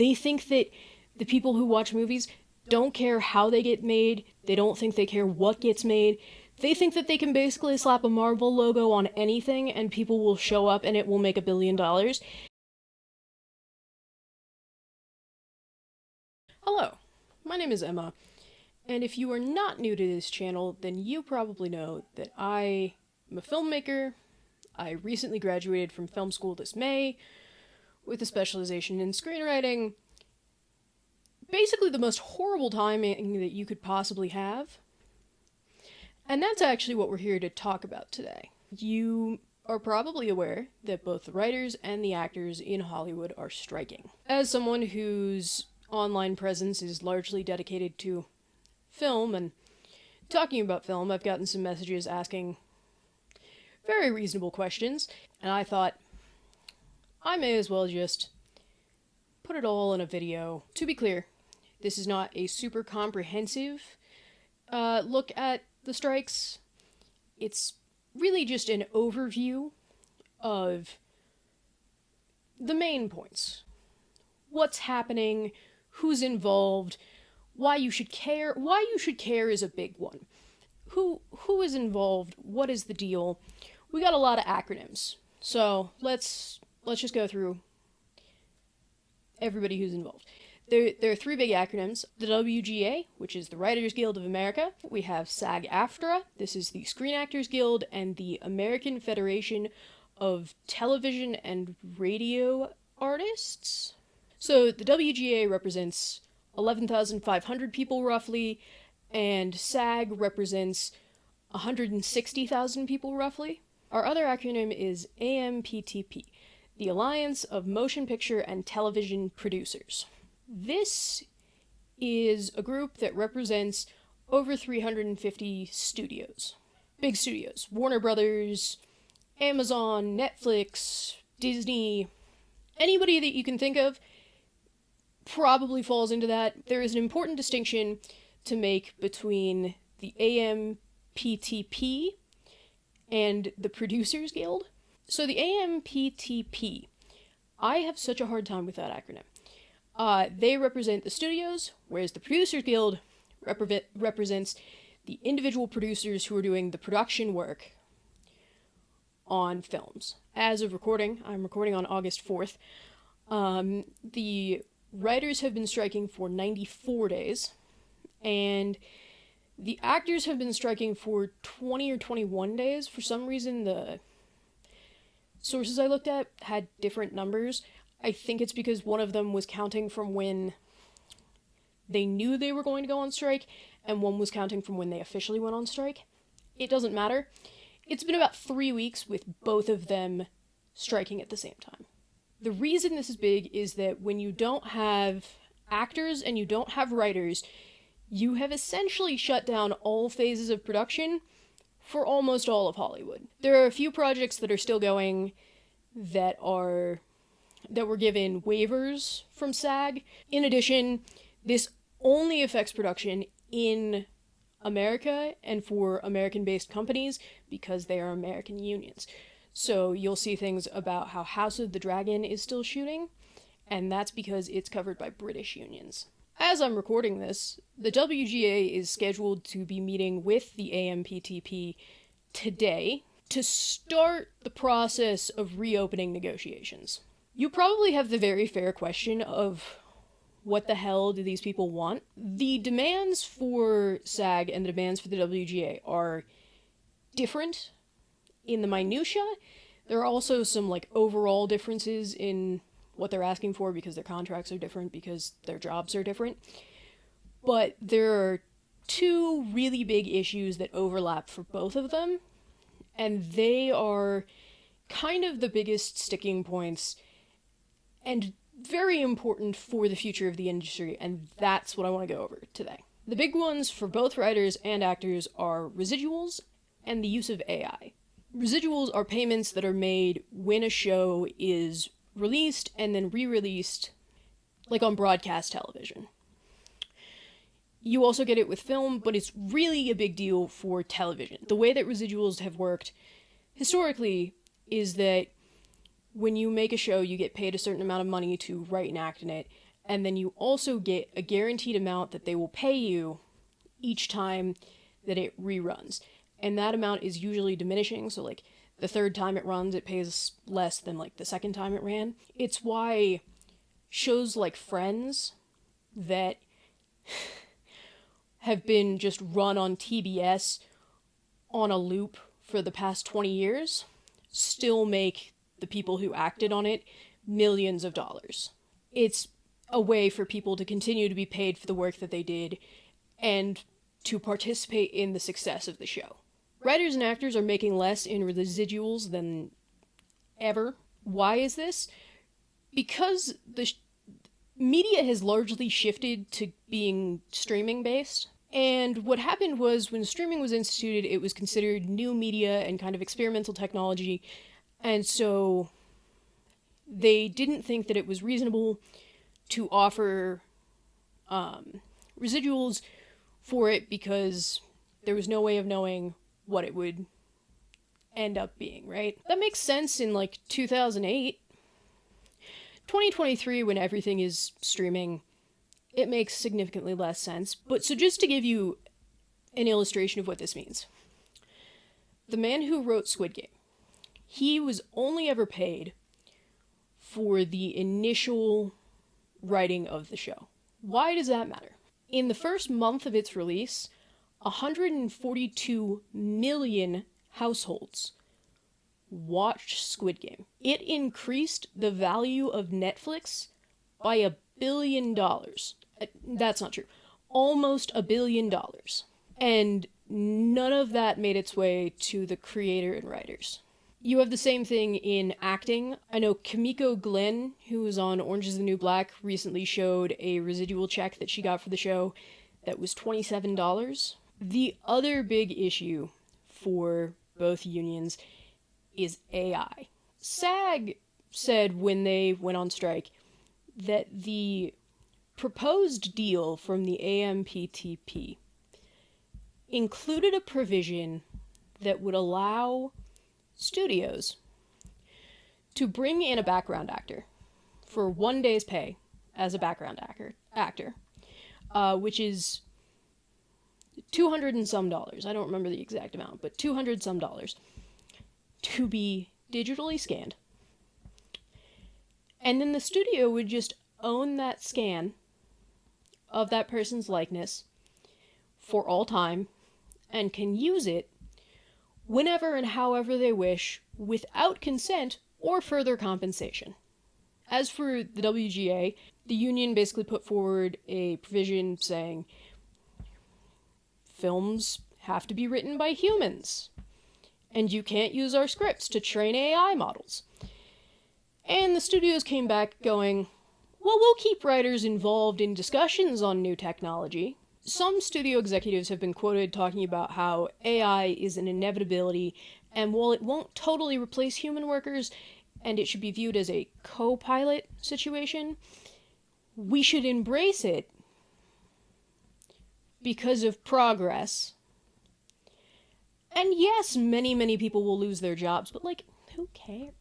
They think that the people who watch movies don't care how they get made, they don't think they care what gets made. They think that they can basically slap a Marvel logo on anything and people will show up and it will make $1 billion. Hello, my name is Emma, and if you are not new to this channel, then you probably know that I am a filmmaker. I recently graduated from film school this May with a specialization in screenwriting. Basically the most horrible timing that you could possibly have. And that's actually what we're here to talk about today. You are probably aware that both the writers and the actors in Hollywood are striking. As someone whose online presence is largely dedicated to film and talking about film, I've gotten some messages asking very reasonable questions, and I thought I may as well just put it all in a video. To be clear, this is not a super comprehensive look at the strikes. It's really just an overview of the main points. What's happening, who's involved, why you should care. Why you should care is a big one. Who is involved? What is the deal? We got a lot of acronyms, so let's just go through everybody who's involved. There are three big acronyms. The WGA, which is the Writers Guild of America. We have SAG-AFTRA, this is the Screen Actors Guild, and the American Federation of Television and Radio Artists. So the WGA represents 11,500 people roughly, and SAG represents 160,000 people roughly. Our other acronym is AMPTP, the Alliance of Motion Picture and Television Producers. This is a group that represents over 350 studios. Big studios. Warner Brothers, Amazon, Netflix, Disney, anybody that you can think of probably falls into that. There is an important distinction to make between the AMPTP and the Producers Guild. So the AMPTP, I have such a hard time with that acronym. They represent the studios, whereas the Producers Guild represents the individual producers who are doing the production work on films. As of recording, I'm recording on August 4th, the writers have been striking for 94 days, and the actors have been striking for 20 or 21 days. For some reason, the sources I looked at had different numbers. I think it's because one of them was counting from when they knew they were going to go on strike, and one was counting from when they officially went on strike. It doesn't matter. It's been about 3 weeks with both of them striking at the same time. The reason this is big is that when you don't have actors and you don't have writers, you have essentially shut down all phases of production for almost all of Hollywood. There are a few projects that are still going that were given waivers from SAG. In addition, this only affects production in America and for American-based companies because they are American unions. So you'll see things about how House of the Dragon is still shooting, and that's because it's covered by British unions. As I'm recording this, the WGA is scheduled to be meeting with the AMPTP today to start the process of reopening negotiations. You probably have the very fair question of what the hell do these people want? The demands for SAG and the demands for the WGA are different in the minutia. There are also some overall differences in what they're asking for because their contracts are different, because their jobs are different. But there are two really big issues that overlap for both of them, and they are kind of the biggest sticking points and very important for the future of the industry, and that's what I want to go over today. The big ones for both writers and actors are residuals and the use of AI. Residuals are payments that are made when a show is released and then re-released, like on broadcast television. You also get it with film, but it's really a big deal for television. The way that residuals have worked historically is that when you make a show, you get paid a certain amount of money to write and act in it, and then you also get a guaranteed amount that they will pay you each time that it reruns. And that amount is usually diminishing, so like the third time it runs, it pays less than like the second time it ran. It's why shows like Friends that have been just run on TBS on a loop for the past 20 years still make the people who acted on it millions of dollars. It's a way for people to continue to be paid for the work that they did and to participate in the success of the show. Writers and actors are making less in residuals than ever. Why is this? Because the media has largely shifted to being streaming-based. And what happened was, when streaming was instituted, it was considered new media and kind of experimental technology. And so they didn't think that it was reasonable to offer residuals for it because there was no way of knowing what it would end up being, right? That makes sense in like 2008. 2023, when everything is streaming, it makes significantly less sense. But so just to give you an illustration of what this means. The man who wrote Squid Game, he was only ever paid for the initial writing of the show. Why does that matter? In the first month of its release, 142 million households watched Squid Game. It increased the value of Netflix by $1 billion. That's not true. Almost $1 billion. And none of that made its way to the creator and writers. You have the same thing in acting. I know Kimiko Glenn, who was on Orange is the New Black, recently showed a residual check that she got for the show that was $27. The other big issue for both unions is AI. SAG said when they went on strike that the proposed deal from the AMPTP included a provision that would allow studios to bring in a background actor for 1 day's pay as a background actor, which is $200 and some dollars. I don't remember the exact amount, but $200 some dollars to be digitally scanned. And then the studio would just own that scan of that person's likeness for all time and can use it whenever and however they wish without consent or further compensation. As for the WGA, the union basically put forward a provision saying films have to be written by humans, and you can't use our scripts to train AI models. And the studios came back going, well, we'll keep writers involved in discussions on new technology. Some studio executives have been quoted talking about how AI is an inevitability, and while it won't totally replace human workers, and it should be viewed as a co-pilot situation, we should embrace it because of progress. And yes, many people will lose their jobs, but like, who cares?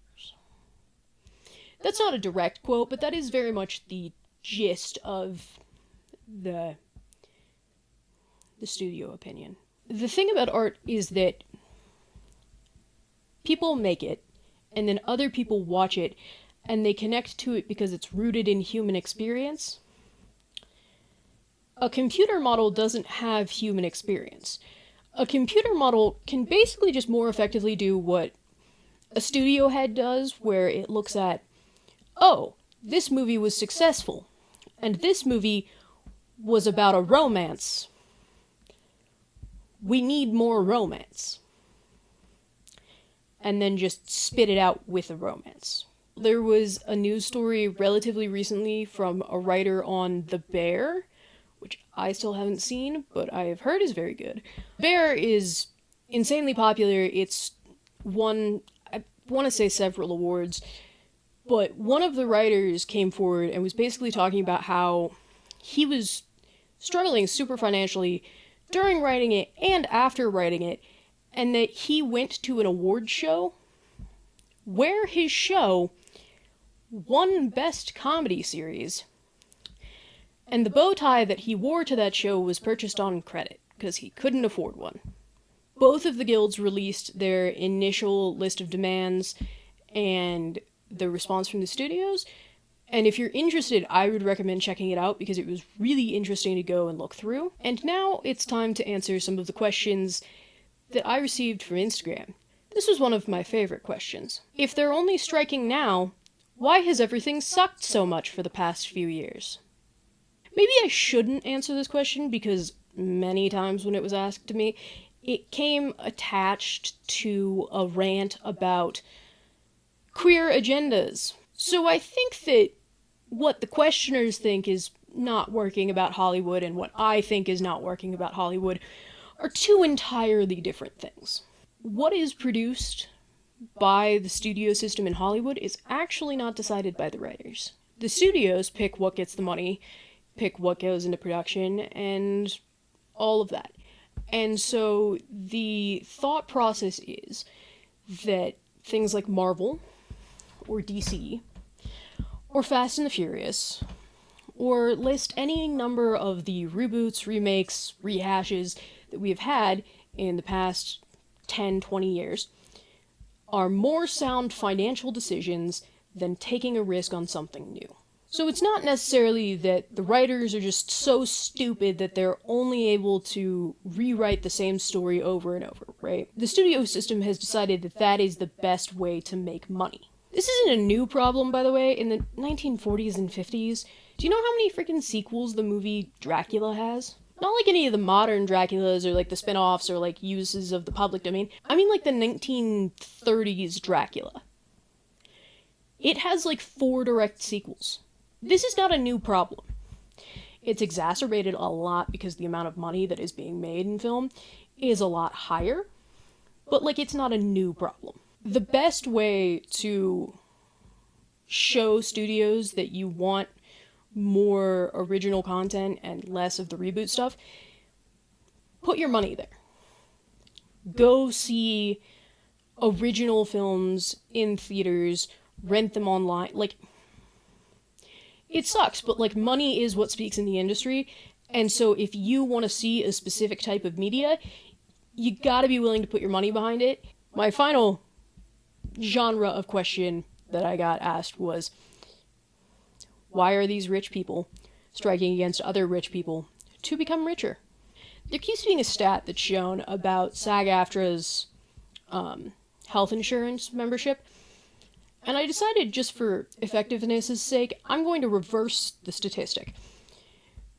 That's not a direct quote, but that is very much the gist of the studio opinion. The thing about art is that people make it, and then other people watch it, and they connect to it because it's rooted in human experience. A computer model doesn't have human experience. A computer model can basically just more effectively do what a studio head does, where it looks at, oh, this movie was successful, and this movie was about a romance. We need more romance. And then just spit it out with a romance. There was a news story relatively recently from a writer on The Bear, which I still haven't seen, but I have heard is very good. Bear is insanely popular. It's won, I want to say, several awards, but one of the writers came forward and was basically talking about how he was struggling super financially during writing it and after writing it, and that he went to an award show where his show won Best Comedy Series, And the bow tie that he wore to that show was purchased on credit, because he couldn't afford one. Both of the guilds released their initial list of demands and the response from the studios, and if you're interested, I would recommend checking it out because it was really interesting to go and look through. And now it's time to answer some of the questions that I received from Instagram. This was one of my favorite questions. If they're only striking now, why has everything sucked so much for the past few years? Maybe I shouldn't answer this question because many times when it was asked to me, it came attached to a rant about queer agendas. So I think that what the questioners think is not working about Hollywood and what I think is not working about Hollywood are two entirely different things. What is produced by the studio system in Hollywood is actually not decided by the writers. The studios pick what gets the money, pick what goes into production, and all of that. And so the thought process is that things like Marvel, or DC, or Fast and the Furious, or list any number of the reboots, remakes, rehashes that we have had in the past 10, 20 years, are more sound financial decisions than taking a risk on something new. So it's not necessarily that the writers are just so stupid that they're only able to rewrite the same story over and over, right? The studio system has decided that that is the best way to make money. This isn't a new problem, by the way. In the 1940s and 50s, do you know how many freaking sequels the movie Dracula has? Not like any of the modern Draculas or like the spin-offs or like uses of the public domain. I mean like the 1930s Dracula. It has like 4 direct sequels. This is not a new problem. It's exacerbated a lot because the amount of money that is being made in film is a lot higher, but like it's not a new problem. The best way to show studios that you want more original content and less of the reboot stuff, put your money there. Go see original films in theaters, rent them online. Like, it sucks, but like money is what speaks in the industry, and so if you want to see a specific type of media, you gotta be willing to put your money behind it. My final genre of question that I got asked was, why are these rich people striking against other rich people to become richer? There keeps being a stat that's shown about SAG-AFTRA's health insurance membership, and I decided, just for effectiveness' sake, I'm going to reverse the statistic.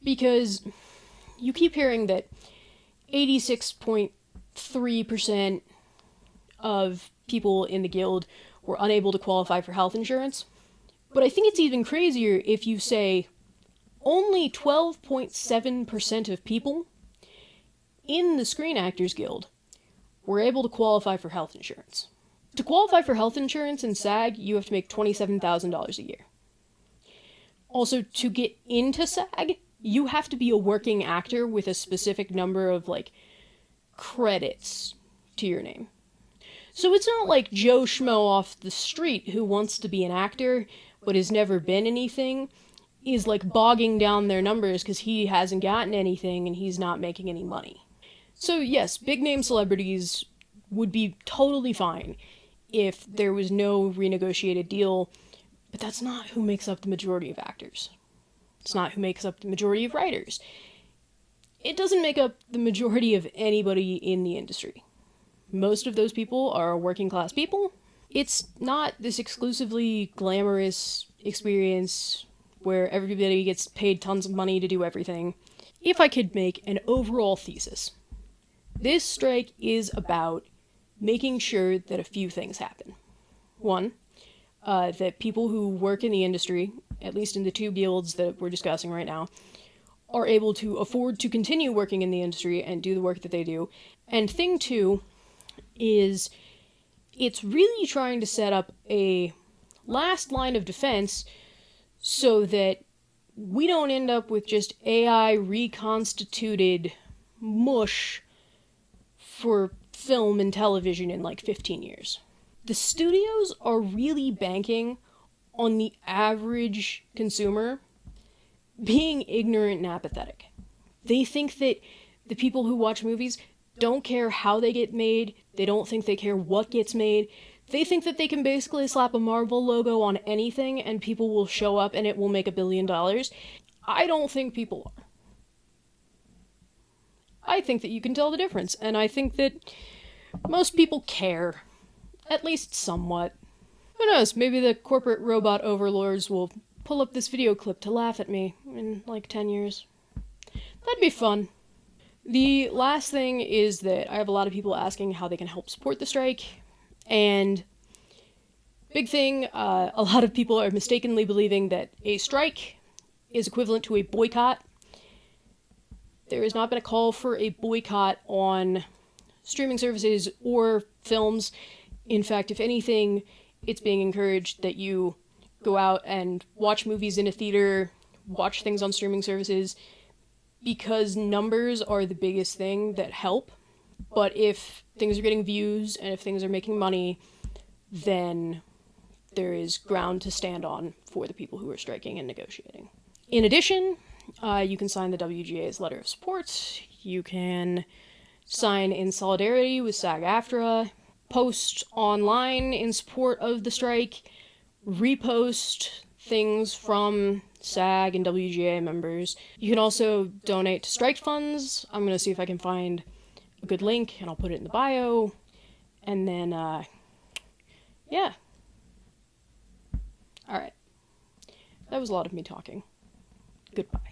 Because you keep hearing that 86.3% of people in the guild were unable to qualify for health insurance. But I think it's even crazier if you say only 12.7% of people in the Screen Actors Guild were able to qualify for health insurance. To qualify for health insurance in SAG, you have to make $27,000 a year. Also, to get into SAG, you have to be a working actor with a specific number of, like, credits to your name. So it's not like Joe Schmo off the street who wants to be an actor but has never been anything is, like, bogging down their numbers because he hasn't gotten anything and he's not making any money. So yes, big-name celebrities would be totally fine if there was no renegotiated deal, but that's not who makes up the majority of actors. It's not who makes up the majority of writers. It doesn't make up the majority of anybody in the industry. Most of those people are working class people. It's not this exclusively glamorous experience where everybody gets paid tons of money to do everything. If I could make an overall thesis, this strike is about making sure that a few things happen. One, that people who work in the industry, at least in the 2 guilds that we're discussing right now, are able to afford to continue working in the industry and do the work that they do. And thing 2 is it's really trying to set up a last line of defense so that we don't end up with just AI reconstituted mush for film and television in like 15 years. The studios are really banking on the average consumer being ignorant and apathetic. They think that the people who watch movies don't care how they get made, they don't think they care what gets made. They think that they can basically slap a Marvel logo on anything and people will show up and it will make $1 billion. I don't think people are. I think that you can tell the difference, and I think that most people care. At least somewhat. Who knows, maybe the corporate robot overlords will pull up this video clip to laugh at me in like 10 years. That'd be fun. The last thing is that I have a lot of people asking how they can help support the strike, and big thing, a lot of people are mistakenly believing that a strike is equivalent to a boycott. There has not been a call for a boycott on streaming services or films. In fact, if anything, it's being encouraged that you go out and watch movies in a theater, watch things on streaming services, because numbers are the biggest thing that help. But if things are getting views and if things are making money, then there is ground to stand on for the people who are striking and negotiating. In addition, you can sign the WGA's letter of support. You can sign in solidarity with SAG-AFTRA, post online in support of the strike, repost things from SAG and WGA members. You can also donate to strike funds. I'm going to see if I can find a good link, and I'll put it in the bio. And then, yeah. Alright. That was a lot of me talking. Goodbye.